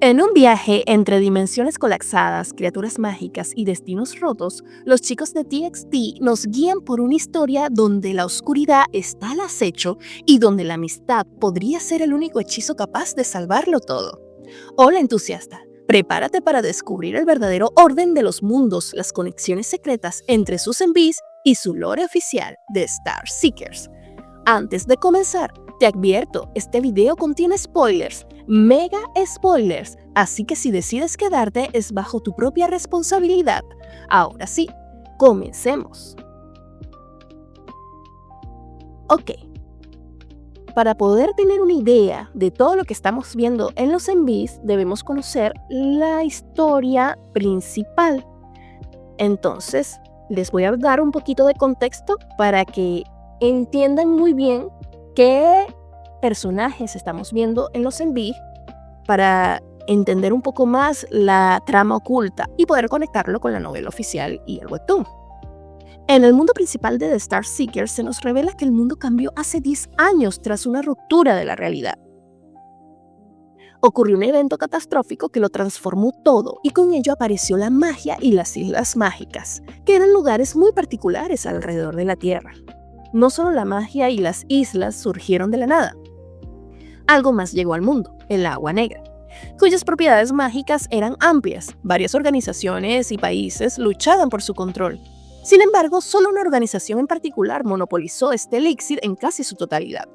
En un viaje entre dimensiones colapsadas, criaturas mágicas y destinos rotos, los chicos de TXT nos guían por una historia donde la oscuridad está al acecho y donde la amistad podría ser el único hechizo capaz de salvarlo todo. Hola entusiasta, prepárate para descubrir el verdadero orden de los mundos, las conexiones secretas entre sus envíos y su lore oficial de Star Seekers. Antes de comenzar, te advierto, este video contiene spoilers, mega spoilers, así que si decides quedarte es bajo tu propia responsabilidad. Ahora sí, comencemos. Ok, para poder tener una idea de todo lo que estamos viendo en los envíos, debemos conocer la historia principal. Entonces, les voy a dar un poquito de contexto para que entiendan muy bien qué personajes estamos viendo en los envíos para entender un poco más la trama oculta y poder conectarlo con la novela oficial y el webtoon. En el mundo principal de The Star Seekers se nos revela que el mundo cambió hace 10 años tras una ruptura de la realidad. Ocurrió un evento catastrófico que lo transformó todo y con ello apareció la magia y las islas mágicas, que eran lugares muy particulares alrededor de la Tierra. No solo la magia y las islas surgieron de la nada. Algo más llegó al mundo, el agua negra, cuyas propiedades mágicas eran amplias. Varias organizaciones y países luchaban por su control. Sin embargo, solo una organización en particular monopolizó este elixir en casi su totalidad.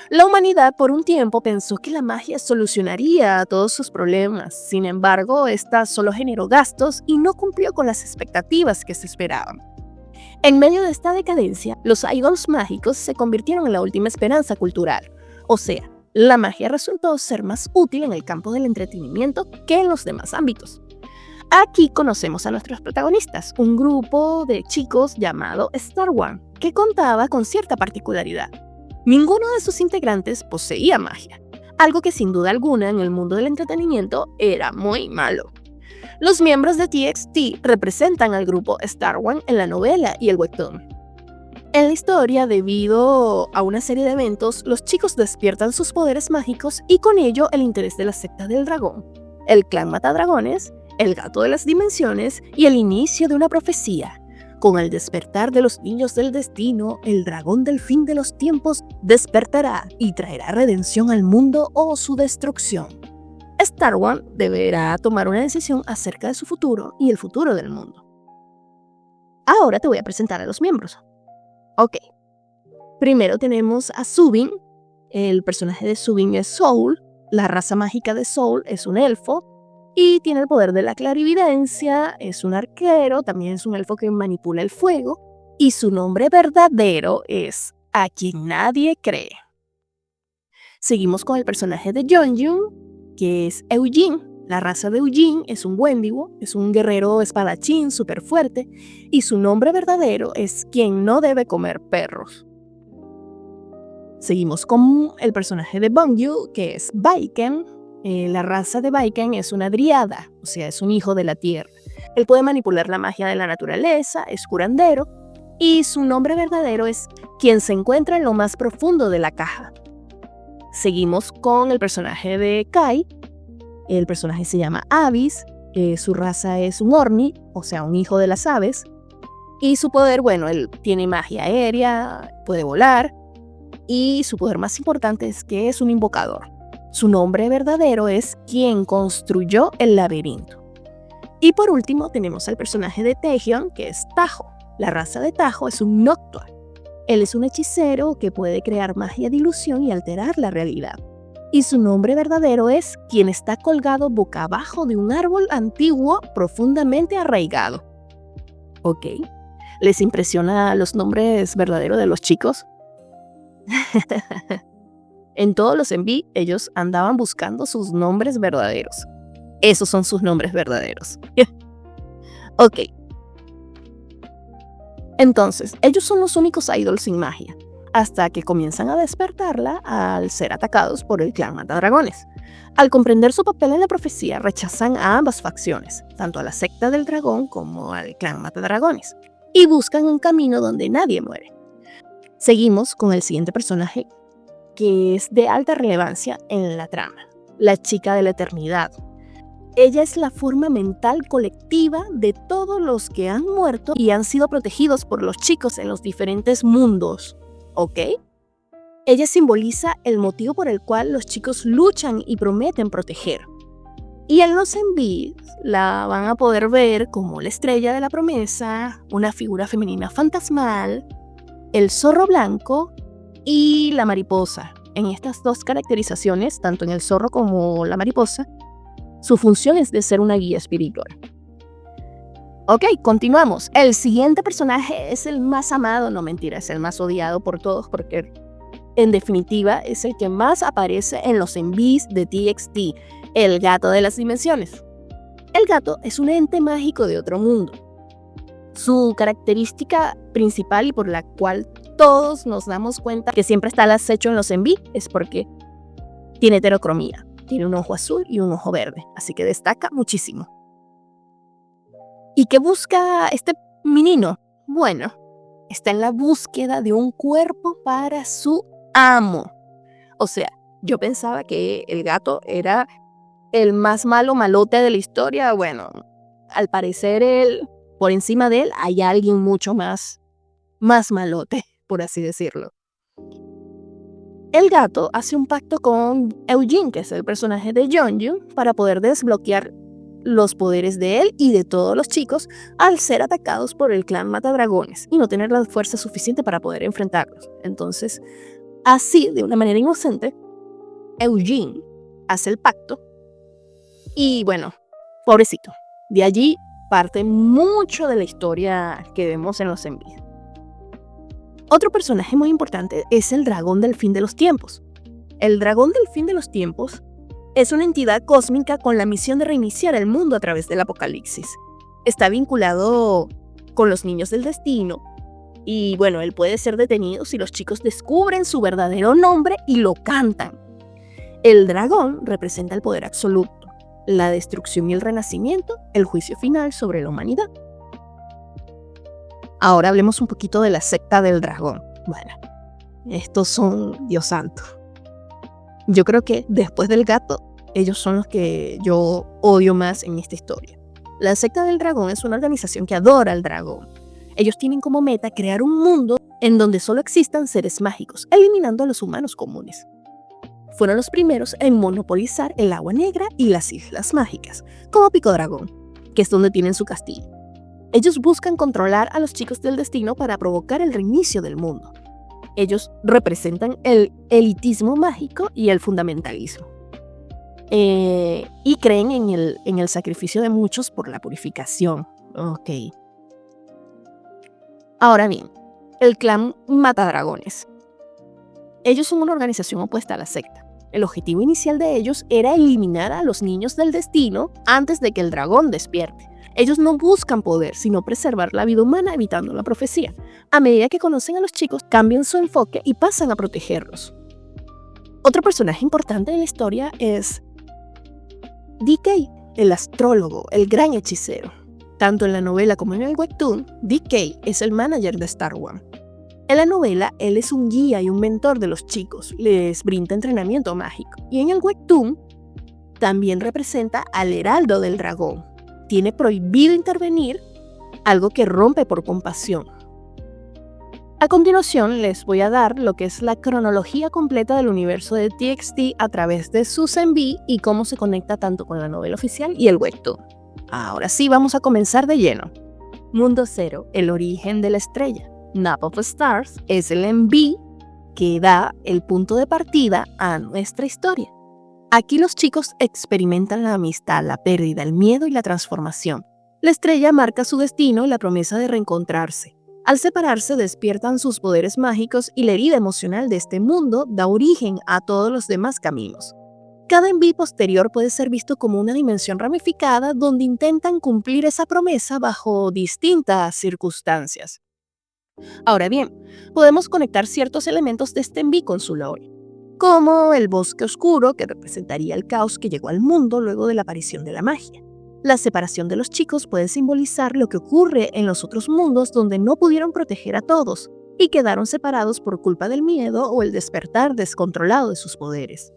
La humanidad por un tiempo pensó que la magia solucionaría todos sus problemas. Sin embargo, esta solo generó gastos y no cumplió con las expectativas que se esperaban. En medio de esta decadencia, los idols mágicos se convirtieron en la última esperanza cultural. O sea, la magia resultó ser más útil en el campo del entretenimiento que en los demás ámbitos. Aquí conocemos a nuestros protagonistas, un grupo de chicos llamado Star One, que contaba con cierta particularidad. Ninguno de sus integrantes poseía magia, algo que sin duda alguna en el mundo del entretenimiento era muy malo. Los miembros de TXT representan al grupo Star One en la novela y el webtoon. En la historia, debido a una serie de eventos, los chicos despiertan sus poderes mágicos y con ello el interés de la secta del dragón, el clan Matadragones, el gato de las dimensiones y el inicio de una profecía. Con el despertar de los niños del destino, el dragón del fin de los tiempos despertará y traerá redención al mundo o su destrucción. Star One deberá tomar una decisión acerca de su futuro y el futuro del mundo. Ahora te voy a presentar a los miembros. Ok. Primero tenemos a Subin. El personaje de Subin es Soul. La raza mágica de Soul es un elfo y tiene el poder de la clarividencia, es un arquero, también es un elfo que manipula el fuego y su nombre verdadero es A Quien Nadie Cree. Seguimos con el personaje de Yeonjun, que es Eugene. La raza de Eugene es un Wendigo, es un guerrero espadachín súper fuerte y su nombre verdadero es Quien No Debe Comer Perros. Seguimos con el personaje de Bongyu, que es Baiken. La raza de Baiken es una dríada, o sea, es un hijo de la tierra. Él puede manipular la magia de la naturaleza, es curandero y su nombre verdadero es Quien se encuentra en lo más profundo de la caja. Seguimos con el personaje de Kai. El personaje se llama Abyss, su raza es un Orni, o sea, un hijo de las aves. Y su poder, bueno, él tiene magia aérea, puede volar. Y su poder más importante es que es un invocador. Su nombre verdadero es Quien Construyó el Laberinto. Y por último tenemos al personaje de Taehyun, que es Tajo. La raza de Tajo es un Noctua. Él es un hechicero que puede crear magia de ilusión y alterar la realidad. Y su nombre verdadero es Quien está colgado boca abajo de un árbol antiguo profundamente arraigado. Ok, ¿les impresiona los nombres verdaderos de los chicos? En todos los enví, ellos andaban buscando sus nombres verdaderos. Esos son sus nombres verdaderos. Ok. Entonces, ellos son los únicos idols sin magia, hasta que comienzan a despertarla al ser atacados por el clan Matadragones. Al comprender su papel en la profecía, rechazan a ambas facciones, tanto a la secta del dragón como al clan Matadragones, y buscan un camino donde nadie muere. Seguimos con el siguiente personaje, que es de alta relevancia en la trama, la chica de la eternidad. Ella es la forma mental colectiva de todos los que han muerto y han sido protegidos por los chicos en los diferentes mundos, ¿ok? Ella simboliza el motivo por el cual los chicos luchan y prometen proteger. Y en los envíos la van a poder ver como la estrella de la promesa, una figura femenina fantasmal, el zorro blanco y la mariposa. En estas dos caracterizaciones, tanto en el zorro como la mariposa, su función es de ser una guía espiritual. Ok, continuamos. El siguiente personaje es el más amado, no mentira, es el más odiado por todos porque en definitiva es el que más aparece en los envíos de TXT, el gato de las dimensiones. El gato es un ente mágico de otro mundo. Su característica principal y por la cual todos nos damos cuenta que siempre está al acecho en los envíos es porque tiene heterocromía. Tiene un ojo azul y un ojo verde, así que destaca muchísimo. ¿Y qué busca este menino? Bueno, está en la búsqueda de un cuerpo para su amo. O sea, yo pensaba que el gato era el más malote de la historia. Bueno, al parecer por encima de él hay alguien mucho más malote, por así decirlo. El gato hace un pacto con Eugene, que es el personaje de Jeonju, para poder desbloquear los poderes de él y de todos los chicos al ser atacados por el clan Matadragones y no tener la fuerza suficiente para poder enfrentarlos. Entonces, así, de una manera inocente, Eugene hace el pacto y bueno, pobrecito. De allí parte mucho de la historia que vemos en los envíos. Otro personaje muy importante es el dragón del fin de los tiempos. El dragón del fin de los tiempos es una entidad cósmica con la misión de reiniciar el mundo a través del apocalipsis. Está vinculado con los niños del destino y bueno, él puede ser detenido si los chicos descubren su verdadero nombre y lo cantan. El dragón representa el poder absoluto, la destrucción y el renacimiento, el juicio final sobre la humanidad. Ahora hablemos un poquito de la secta del dragón. Bueno, estos son, Dios santo. Yo creo que después del gato, ellos son los que yo odio más en esta historia. La secta del dragón es una organización que adora al dragón. Ellos tienen como meta crear un mundo en donde solo existan seres mágicos, eliminando a los humanos comunes. Fueron los primeros en monopolizar el agua negra y las islas mágicas, como Pico Dragón, que es donde tienen su castillo. Ellos buscan controlar a los chicos del destino para provocar el reinicio del mundo. Ellos representan el elitismo mágico y el fundamentalismo. Y creen en el sacrificio de muchos por la purificación. Ok. Ahora bien, el clan Matadragones. Ellos son una organización opuesta a la secta. El objetivo inicial de ellos era eliminar a los niños del destino antes de que el dragón despierte. Ellos no buscan poder, sino preservar la vida humana evitando la profecía. A medida que conocen a los chicos, cambian su enfoque y pasan a protegerlos. Otro personaje importante de la historia es DK, el astrólogo, el gran hechicero. Tanto en la novela como en el webtoon, DK es el manager de Star One. En la novela, él es un guía y un mentor de los chicos, les brinda entrenamiento mágico. Y en el webtoon, también representa al heraldo del dragón. Tiene prohibido intervenir, algo que rompe por compasión. A continuación les voy a dar lo que es la cronología completa del universo de TXT a través de sus envíos y cómo se conecta tanto con la novela oficial y el webtoon. Ahora sí, vamos a comenzar de lleno. Mundo Cero, el origen de la estrella. Nap of Stars es el envío que da el punto de partida a nuestra historia. Aquí los chicos experimentan la amistad, la pérdida, el miedo y la transformación. La estrella marca su destino y la promesa de reencontrarse. Al separarse despiertan sus poderes mágicos y la herida emocional de este mundo da origen a todos los demás caminos. Cada envío posterior puede ser visto como una dimensión ramificada donde intentan cumplir esa promesa bajo distintas circunstancias. Ahora bien, podemos conectar ciertos elementos de este envío con su lore, como el bosque oscuro, que representaría el caos que llegó al mundo luego de la aparición de la magia. La separación de los chicos puede simbolizar lo que ocurre en los otros mundos donde no pudieron proteger a todos y quedaron separados por culpa del miedo o el despertar descontrolado de sus poderes.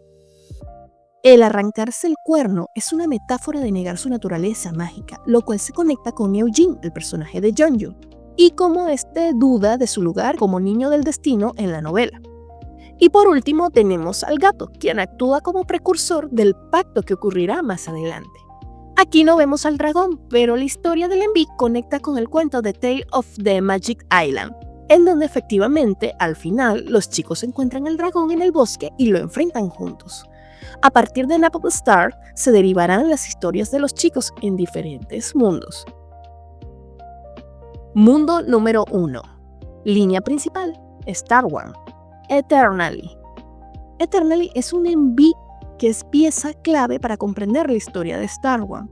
El arrancarse el cuerno es una metáfora de negar su naturaleza mágica, lo cual se conecta con Eugene, el personaje de Jeonju, y como duda de su lugar como niño del destino en la novela. Y por último tenemos al gato, quien actúa como precursor del pacto que ocurrirá más adelante. Aquí no vemos al dragón, pero la historia del enví conecta con el cuento The Tale of the Magic Island, en donde efectivamente, al final, los chicos encuentran al dragón en el bosque y lo enfrentan juntos. A partir de Nap of the Star, se derivarán las historias de los chicos en diferentes mundos. Mundo número 1. Línea principal, Star Wars. Eternally. Eternally es un enví que es pieza clave para comprender la historia de Star Wars.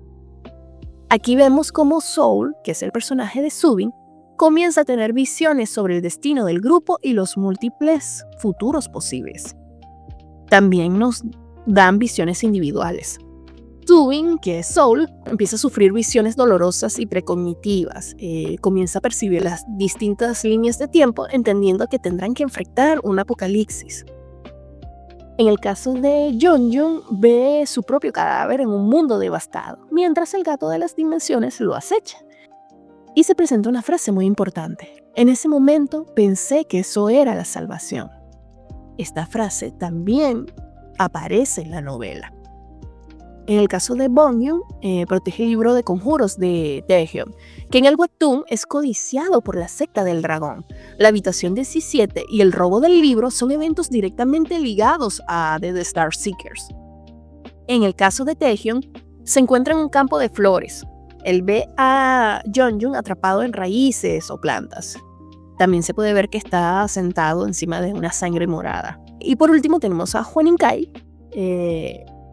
Aquí vemos cómo Soul, que es el personaje de Zubin, comienza a tener visiones sobre el destino del grupo y los múltiples futuros posibles. También nos dan visiones individuales. Zubin, que es Soul, empieza a sufrir visiones dolorosas y precognitivas. Comienza a percibir las distintas líneas de tiempo, entendiendo que tendrán que enfrentar un apocalipsis. En el caso de Jeonju, ve su propio cadáver en un mundo devastado, mientras el gato de las dimensiones lo acecha. Y se presenta una frase muy importante. En ese momento pensé que eso era la salvación. Esta frase también aparece en la novela. En el caso de Bong-yoon, protege el libro de conjuros de Taehyung, que en el webtoon es codiciado por la secta del dragón. La habitación 17 y el robo del libro son eventos directamente ligados a The Star Seekers. En el caso de Taehyung, se encuentra en un campo de flores. Él ve a Jeonju atrapado en raíces o plantas. También se puede ver que está sentado encima de una sangre morada. Y por último tenemos a Hwan In-kai,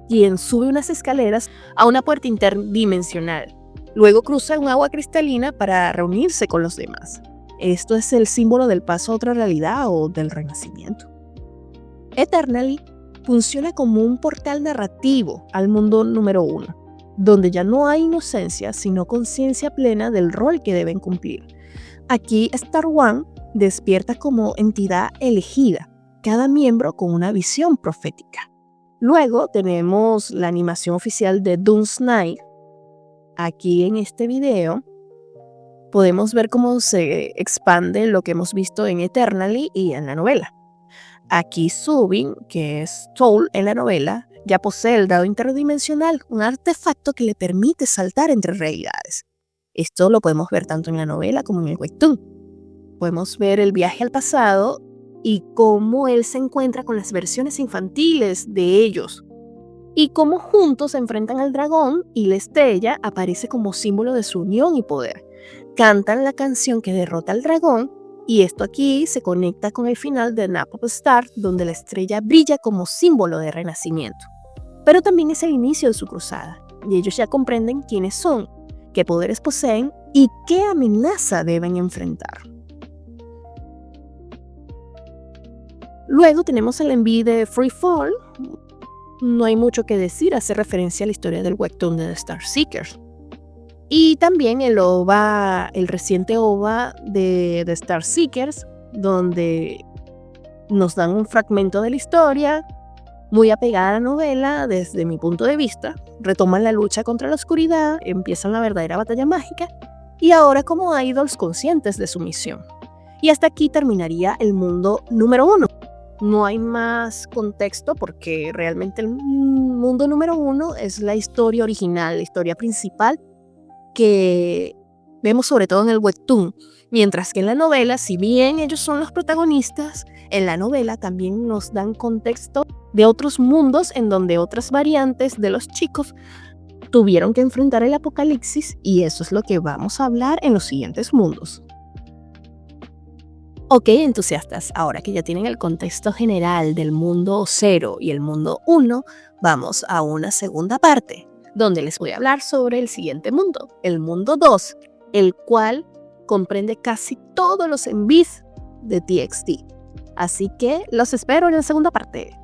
quien sube unas escaleras a una puerta interdimensional. Luego cruza un agua cristalina para reunirse con los demás. Esto es el símbolo del paso a otra realidad o del renacimiento. Eternally funciona como un portal narrativo al mundo número 1, donde ya no hay inocencia, sino conciencia plena del rol que deben cumplir. Aquí Star One despierta como entidad elegida, cada miembro con una visión profética. Luego tenemos la animación oficial de Doom's Night. Aquí en este video podemos ver cómo se expande lo que hemos visto en Eternally y en la novela. Aquí Zubin, que es Soul en la novela, ya posee el dado interdimensional, un artefacto que le permite saltar entre realidades. Esto lo podemos ver tanto en la novela como en el webtoon. Podemos ver el viaje al pasado y cómo él se encuentra con las versiones infantiles de ellos. Y cómo juntos se enfrentan al dragón y la estrella aparece como símbolo de su unión y poder. Cantan la canción que derrota al dragón y esto aquí se conecta con el final de Nap of the Star, donde la estrella brilla como símbolo de renacimiento. Pero también es el inicio de su cruzada y ellos ya comprenden quiénes son, qué poderes poseen y qué amenaza deben enfrentar. Luego tenemos el enví de Free Fall. No hay mucho que decir, hace referencia a la historia del webtoon de The Star Seekers. Y también el reciente OVA de The Star Seekers, donde nos dan un fragmento de la historia, muy apegada a la novela desde mi punto de vista. Retoman la lucha contra la oscuridad, empiezan la verdadera batalla mágica, y ahora como idols conscientes de su misión. Y hasta aquí terminaría el mundo número 1. No hay más contexto porque realmente el mundo número 1 es la historia original, la historia principal que vemos sobre todo en el webtoon. Mientras que en la novela, si bien ellos son los protagonistas, en la novela también nos dan contexto de otros mundos en donde otras variantes de los chicos tuvieron que enfrentar el apocalipsis y eso es lo que vamos a hablar en los siguientes mundos. Ok, entusiastas, ahora que ya tienen el contexto general del mundo 0 y el mundo 1, vamos a una segunda parte, donde les voy a hablar sobre el siguiente mundo, el mundo 2, el cual comprende casi todos los envís de TXT. Así que los espero en la segunda parte.